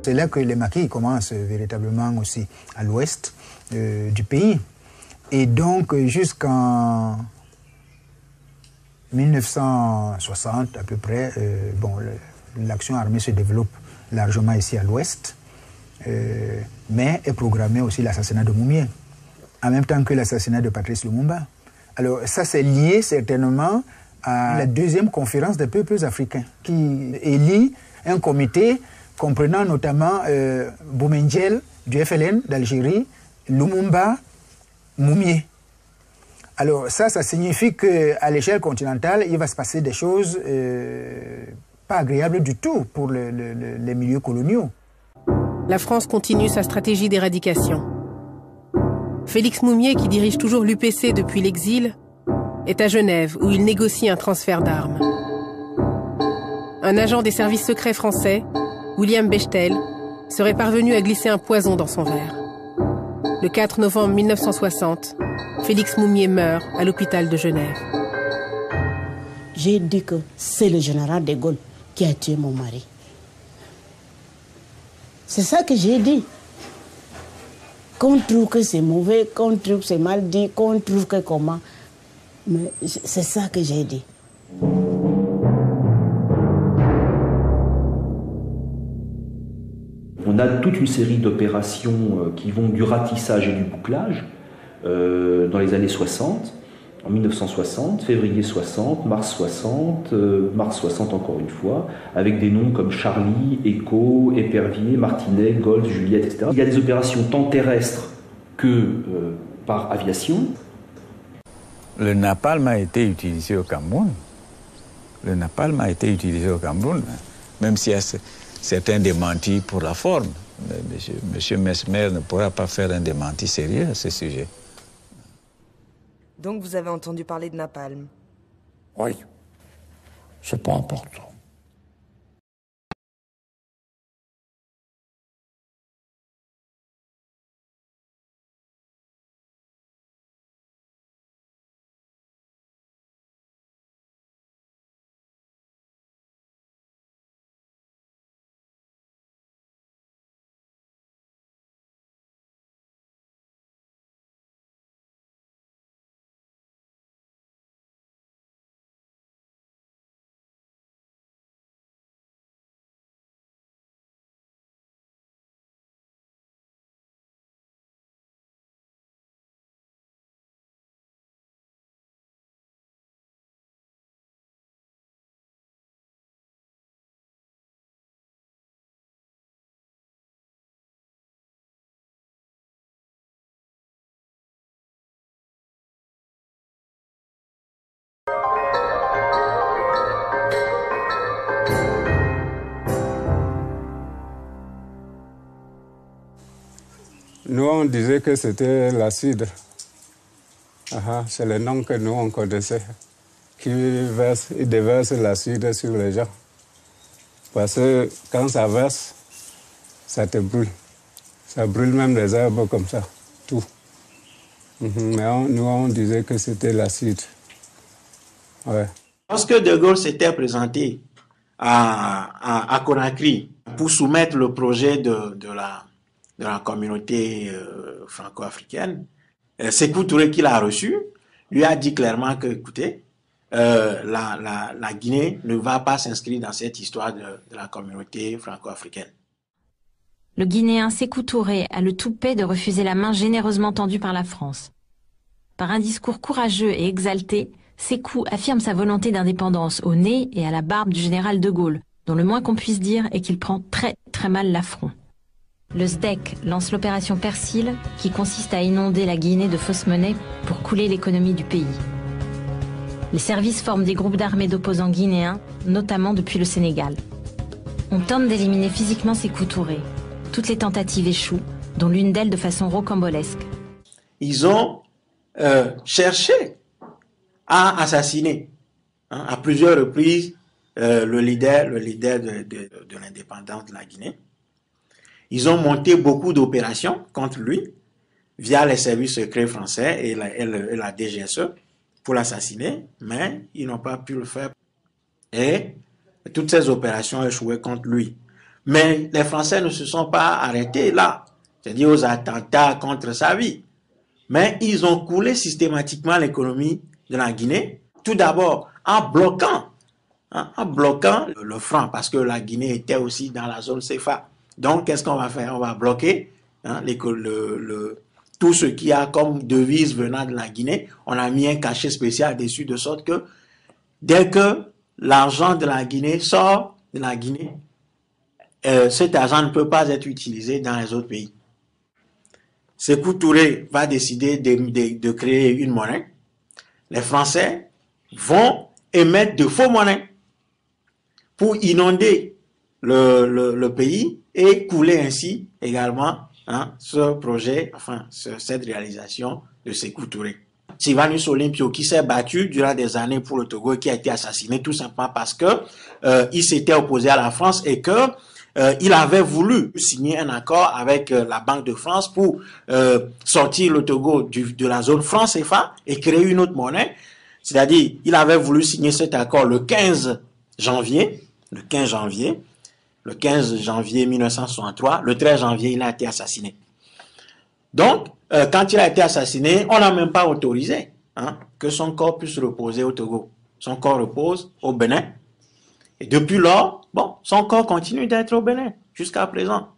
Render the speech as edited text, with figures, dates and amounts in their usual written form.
C'est là que les maquis commencent véritablement aussi à l'ouest du pays. Et donc jusqu'en 1960 à peu près, l'action armée se développe largement ici à l'ouest, mais est programmé aussi l'assassinat de Moumié, en même temps que l'assassinat de Patrice Lumumba. Alors ça c'est lié certainement à la deuxième conférence des peuples africains qui élit un comité comprenant notamment Boumendjel du FLN d'Algérie, Lumumba, Moumié. Alors ça signifie qu'à l'échelle continentale, il va se passer des choses pas agréables du tout pour les milieux coloniaux. La France continue sa stratégie d'éradication. Félix Moumié, qui dirige toujours l'UPC depuis l'exil, est à Genève où il négocie un transfert d'armes. Un agent des services secrets français, William Bechtel, serait parvenu à glisser un poison dans son verre. Le 4 novembre 1960, Félix Moumié meurt à l'hôpital de Genève. J'ai dit que c'est le général de Gaulle qui a tué mon mari. C'est ça que j'ai dit. Qu'on trouve que c'est mauvais, qu'on trouve que c'est mal dit, qu'on trouve que comment. Mais c'est ça que j'ai dit. On a toute une série d'opérations qui vont du ratissage et du bouclage dans les années 60, en 1960, février 60, mars 60, mars 60 encore une fois, avec des noms comme Charlie, Echo, Épervier, Martinet, Gold, Juliette, etc. Il y a des opérations tant terrestres que par aviation. Le napalm a été utilisé au Cameroun. Le napalm a été utilisé au Cameroun, même s'il y a certains démentis pour la forme. Monsieur Mesmer ne pourra pas faire un démenti sérieux à ce sujet. Donc vous avez entendu parler de napalm? Oui, c'est pas important. Nous, on disait que c'était l'acide. C'est le nom que nous, on connaissait. Qui déverse l'acide sur les gens. Parce que quand ça verse, ça te brûle. Ça brûle même les herbes comme ça, tout. Mais nous, on disait que c'était l'acide. Ouais. Lorsque De Gaulle s'était présenté à Conakry pour soumettre le projet de la communauté franco-africaine, Sékou Touré, qui l'a reçu, lui a dit clairement que, écoutez, la Guinée ne va pas s'inscrire dans cette histoire de la communauté franco-africaine. Le Guinéen Sékou Touré a le toupet de refuser la main généreusement tendue par la France. Par un discours courageux et exalté, Sékou affirme sa volonté d'indépendance au nez et à la barbe du général de Gaulle, dont le moins qu'on puisse dire est qu'il prend très très mal l'affront. Le SDEC lance l'opération Persil, qui consiste à inonder la Guinée de fausses monnaies pour couler l'économie du pays. Les services forment des groupes d'armées d'opposants guinéens, notamment depuis le Sénégal. On tente d'éliminer physiquement Sékou Touré. Toutes les tentatives échouent, dont l'une d'elles de façon rocambolesque. Ils ont cherché à assassiner à plusieurs reprises le leader de l'indépendance de la Guinée. Ils ont monté beaucoup d'opérations contre lui via les services secrets français et la DGSE pour l'assassiner, mais ils n'ont pas pu le faire. Et toutes ces opérations échouaient contre lui. Mais les Français ne se sont pas arrêtés là, c'est-à-dire aux attentats contre sa vie. Mais ils ont coulé systématiquement l'économie de la Guinée, tout d'abord en bloquant le franc, parce que la Guinée était aussi dans la zone CFA. Donc, qu'est-ce qu'on va faire? On va bloquer tout ce qui a comme devise venant de la Guinée. On a mis un cachet spécial dessus, de sorte que dès que l'argent de la Guinée sort de la Guinée, cet argent ne peut pas être utilisé dans les autres pays. Sékou Touré va décider de créer une monnaie. Les Français vont émettre de faux monnaies pour inonder le pays et couler ainsi également ce projet, enfin cette réalisation de Sékou Touré. Sylvanus Olympio, qui s'est battu durant des années pour le Togo et qui a été assassiné tout simplement parce que il s'était opposé à la France et que il avait voulu signer un accord avec la Banque de France pour sortir le Togo de la zone franc CFA et créer une autre monnaie. C'est-à-dire, il avait voulu signer cet accord le 15 janvier 1963. Le 13 janvier, il a été assassiné. Donc, quand il a été assassiné, on n'a même pas autorisé que son corps puisse reposer au Togo. Son corps repose au Bénin. Et depuis lors, bon, son corps continue d'être au Bénin jusqu'à présent.